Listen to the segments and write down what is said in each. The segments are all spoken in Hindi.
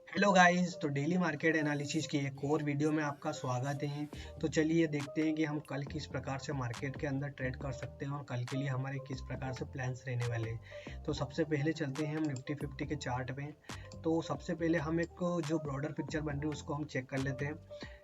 हेलो गाइस, तो डेली मार्केट एनालिसिस की एक और वीडियो में आपका स्वागत है। तो चलिए देखते हैं कि हम कल किस प्रकार से मार्केट के अंदर ट्रेड कर सकते हैं और कल के लिए हमारे किस प्रकार से प्लान्स रहने वाले हैं। तो सबसे पहले चलते हैं हम निफ्टी 50 के चार्ट पे। तो सबसे पहले हम एक जो ब्रॉडर पिक्चर बन रही है उसको हम चेक कर लेते हैं।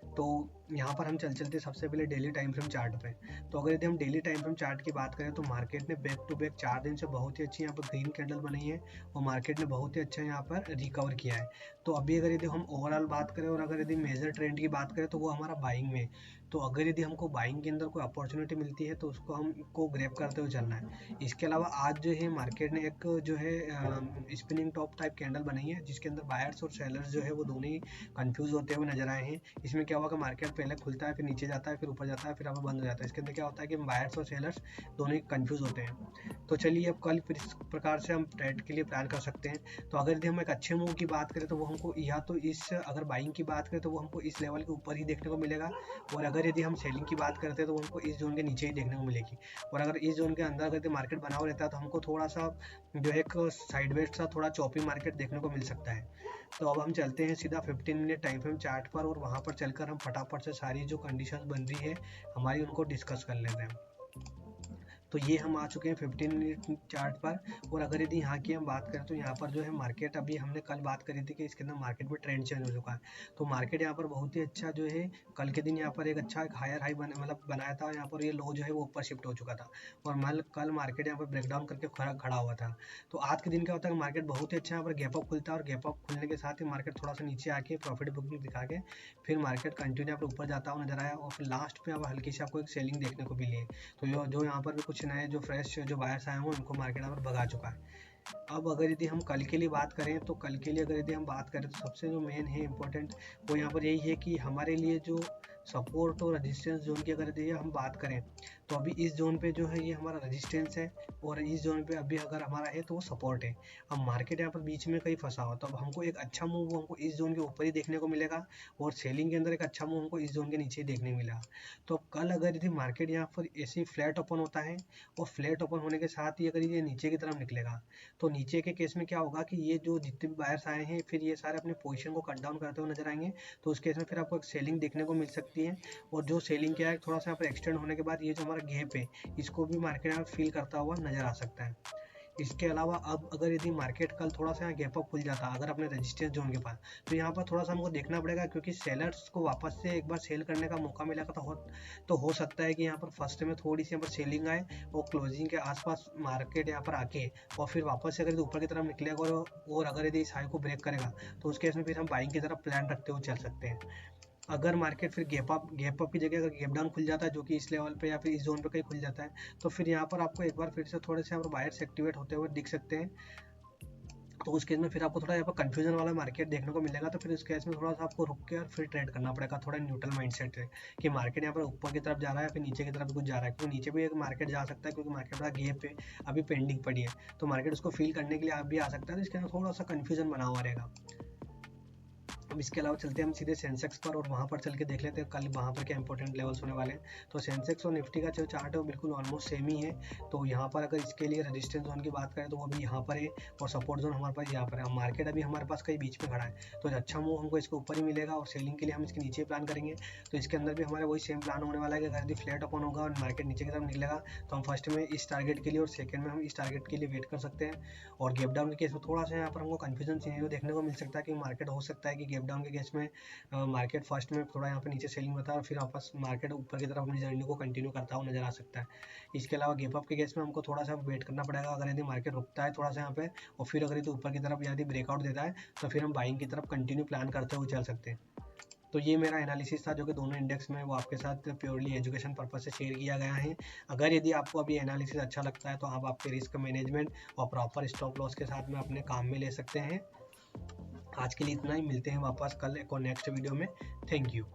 तो यहाँ पर हम चलते सबसे पहले डेली टाइम फ्रेम चार्ट पे। तो अगर यदि हम डेली टाइम फ्रेम चार्ट की बात करें तो मार्केट ने बैक टू बैक 4 दिन से बहुत ही अच्छी यहाँ पर ग्रीन कैंडल बनाई है और मार्केट ने बहुत ही अच्छा यहाँ पर रिकवर किया है। तो अभी अगर यदि हम ओवरऑल बात करें और अगर यदि मेजर ट्रेंड की बात करें तो वो हमारा बाइंग में। तो अगर यदि हमको बाइंग के अंदर कोई अपॉर्चुनिटी मिलती है तो उसको हमको ग्रैब करते हुए चलना है। इसके अलावा आज जो है मार्केट ने एक जो है स्पिनिंग टॉप टाइप कैंडल बनाई है जिसके अंदर बायर्स और सेलर्स जो है वो दोनों ही कंफ्यूज होते हुए नजर आए हैं। इसमें क्या हुआ कि मार्केट पहले खुलता है, फिर नीचे जाता है, फिर ऊपर जाता है, फिर अब बंद हो जाता है। इसके अंदर क्या होता है कि बायर्स और सेलर्स दोनों ही कंफ्यूज होते हैं। तो चलिए अब कल फिर इस प्रकार से हम ट्रेड के लिए प्लान कर सकते हैं। तो अगर यदि हम एक अच्छे मूव की बात करें तो वो हमको या तो इस अगर बाइंग की बात करें तो वो हमको इस लेवल के ऊपर ही देखने को मिलेगा, और अगर यदि हम सेलिंग की बात करते हैं तो वो हमको इस जोन के नीचे ही देखने को मिलेगी। और अगर इस जोन के अंदर अगर मार्केट बना हुआ रहता है तो हमको थोड़ा सा जो है एक साइडवेज सा थोड़ा चॉपी मार्केट देखने को मिल सकता है। तो अब हम चलते हैं सीधा 15 मिनट टाइम फ्रेम चार्ट पर और वहां पर चलकर हम फटाफट से सारी जो कंडीशंस बन रही है हमारी उनको डिस्कस कर लेते हैं। तो ये हम आ चुके हैं 15 मिनट चार्ट पर। और अगर यदि यहाँ की हम बात करें तो यहाँ पर जो है मार्केट, अभी हमने कल बात करी थी कि इसके अंदर मार्केट में ट्रेंड चेंज हो चुका है। तो मार्केट यहाँ पर बहुत ही अच्छा जो है कल के दिन यहाँ पर एक अच्छा एक हायर हाई बनाया था, यहाँ पर ये लो जो है वो ऊपर शिफ्ट हो चुका था और कल मार्केट यहाँ पर ब्रेकडाउन करके खड़ा हुआ था। तो आज के दिन क्या होता है, मार्केट बहुत ही अच्छा यहाँ पर गैप अप खुलता है और गैप अप खुलने के साथ ही मार्केट थोड़ा सा नीचे आके प्रॉफिट बुकिंग दिखा के फिर मार्केट कंटिन्यू यहाँ पर ऊपर जाता हुआ नजर आया और फिर लास्ट पे अब हल्की सी आपको एक सेलिंग देखने को मिली है। तो जो यहाँ पर भी कुछ नए जो फ्रेश जो बायर्स आए हों उनको मार्केट यहाँ पर भगा चुका है। अब अगर यदि हम कल के लिए बात करें तो कल के लिए अगर यदि हम बात करें तो सबसे जो मेन है इंपॉर्टेंट वो यहाँ पर यही है कि हमारे लिए जो सपोर्ट और रेजिस्टेंस जोन की अगर यदि हम बात करें तो अभी इस जोन पे जो है ये हमारा रेजिस्टेंस है और इस जोन पे अभी अगर हमारा है तो वो सपोर्ट है। अब मार्केट यहाँ पर बीच में कहीं फंसा हो तो अब हमको एक अच्छा मूव हमको इस जोन के ऊपर ही देखने को मिलेगा और सेलिंग के अंदर एक अच्छा मूव हमको इस जोन के नीचे ही देखने को मिला। तो कल अगर यदि मार्केट यहाँ पर ऐसे फ्लैट ओपन होता है और फ्लैट ओपन होने के साथ ही अगर ये नीचे की तरफ निकलेगा तो नीचे के केस में क्या होगा कि ये जो जितने भी बायर्स आए हैं फिर ये सारे अपने पोजीशन को कट डाउन करते हुए नजर आएंगे। तो उस केस में फिर आपको एक सेलिंग देखने को मिल सकती है और जो सेलिंग क्या है थोड़ा सा यहाँ पर एक्सटेंड होने के बाद ये जो हमारा गैप है इसको भी मार्केट यहाँ फील करता हुआ नजर आ सकता है। इसके अलावा अब अगर यदि मार्केट कल थोड़ा सा यहाँ गैप अप खुल जाता अगर अपने रेजिस्टेंस जोन के पास तो यहाँ पर थोड़ा सा हमको देखना पड़ेगा क्योंकि सेलर्स को वापस से एक बार सेल करने का मौका मिलेगा तो हो सकता है कि यहाँ पर फर्स्ट में थोड़ी सी यहाँ पर सेलिंग आए और क्लोजिंग के आसपास मार्केट यहाँ पर आके और फिर वापस से अगर ऊपर की तरफ निकलेगा और अगर यदि इस हाई को ब्रेक करेगा तो उस केस में फिर हम बाइंग की तरफ प्लान रखते हुए चल सकते हैं। अगर मार्केट फिर गैप अप की जगह अगर गैप डाउन खुल जाता है जो कि इस लेवल पे या फिर इस जोन पे कहीं खुल जाता है तो फिर यहाँ पर आपको एक बार फिर से थोड़े से बायर्स एक्टिवेट होते हुए दिख सकते हैं। तो उस केस में फिर आपको थोड़ा यहाँ पर कंफ्यूजन वाला मार्केट देखने को मिलेगा तो फिर उस केस में थोड़ा सा आपको रुक के और फिर ट्रेड करना पड़ेगा थोड़ा न्यूट्रल माइंडसेट है कि मार्केट यहाँ पर ऊपर की तरफ जा रहा है या फिर नीचे की तरफ कुछ जा रहा है, क्योंकि नीचे भी एक मार्केट जा सकता है क्योंकि मार्केट का गैप है अभी पेंडिंग पड़ी है। तो मार्केट उसको फील करने के लिए आप भी आ सकता है, तो इसके अंदर थोड़ा सा कंफ्यूजन बना हुआ रहेगा। अब इसके अलावा चलते हैं हम सीधे सेंसेक्स पर और वहाँ पर चल के देख लेते हैं कल वहाँ पर क्या इंपॉर्टेंट लेवल्स होने वाले हैं। तो सेंसेक्स और निफ्टी का जो चार्ट है वो बिल्कुल ऑलमोस्ट सेम ही है। तो यहाँ पर अगर इसके लिए रेजिस्टेंस जोन की बात करें तो वो भी यहाँ पर है और सपोर्ट जोन हमारे पास यहाँ पर है। मार्केट अभी हमारे पास कहीं बीच में खड़ा है तो अच्छा मूव हमको इसके ऊपर ही मिलेगा और सेलिंग के लिए हम इसके नीचे प्लान करेंगे। तो इसके अंदर भी हमारा वही सेम प्लान होने वाला है कि अगर यदि फ्लैट ओपन होगा और मार्केट नीचे की तरफ निकलेगा तो हम फर्स्ट में इस टारगेट के लिए और सेकंड में हम इस टारगेट के लिए वेट कर सकते हैं। और गैप डाउन के केस में थोड़ा सा यहाँ पर हमको कंफ्यूजन सिनेरियो देखने को मिल सकता है कि मार्केट हो सकता है कि गैप डाउन के केस में मार्केट फर्स्ट में थोड़ा यहाँ पे नीचे सेलिंग होता है और फिर वापस मार्केट ऊपर की तरफ अपनी जर्नी को कंटिन्यू करता हुआ नजर आ सकता है। इसके अलावा गैप अप के केस में हमको थोड़ा सा वेट करना पड़ेगा, अगर यदि मार्केट रुकता है थोड़ा सा यहाँ पे और फिर अगर यदि ऊपर की तरफ यदि ब्रेकआउट देता है तो फिर हम बाइंग की तरफ कंटिन्यू प्लान करते हुए चल सकते हैं। तो ये मेरा एनालिसिस था जो कि दोनों इंडेक्स में वो आपके साथ प्योरली एजुकेशन पर्पज से शेयर किया गया है। अगर यदि आपको अभी एनालिसिस अच्छा लगता है तो आप आपके रिस्क मैनेजमेंट और प्रॉपर स्टॉप लॉस के साथ में अपने काम में ले सकते हैं। आज के लिए इतना ही, मिलते हैं वापस कल एक और नेक्स्ट वीडियो में। Thank you.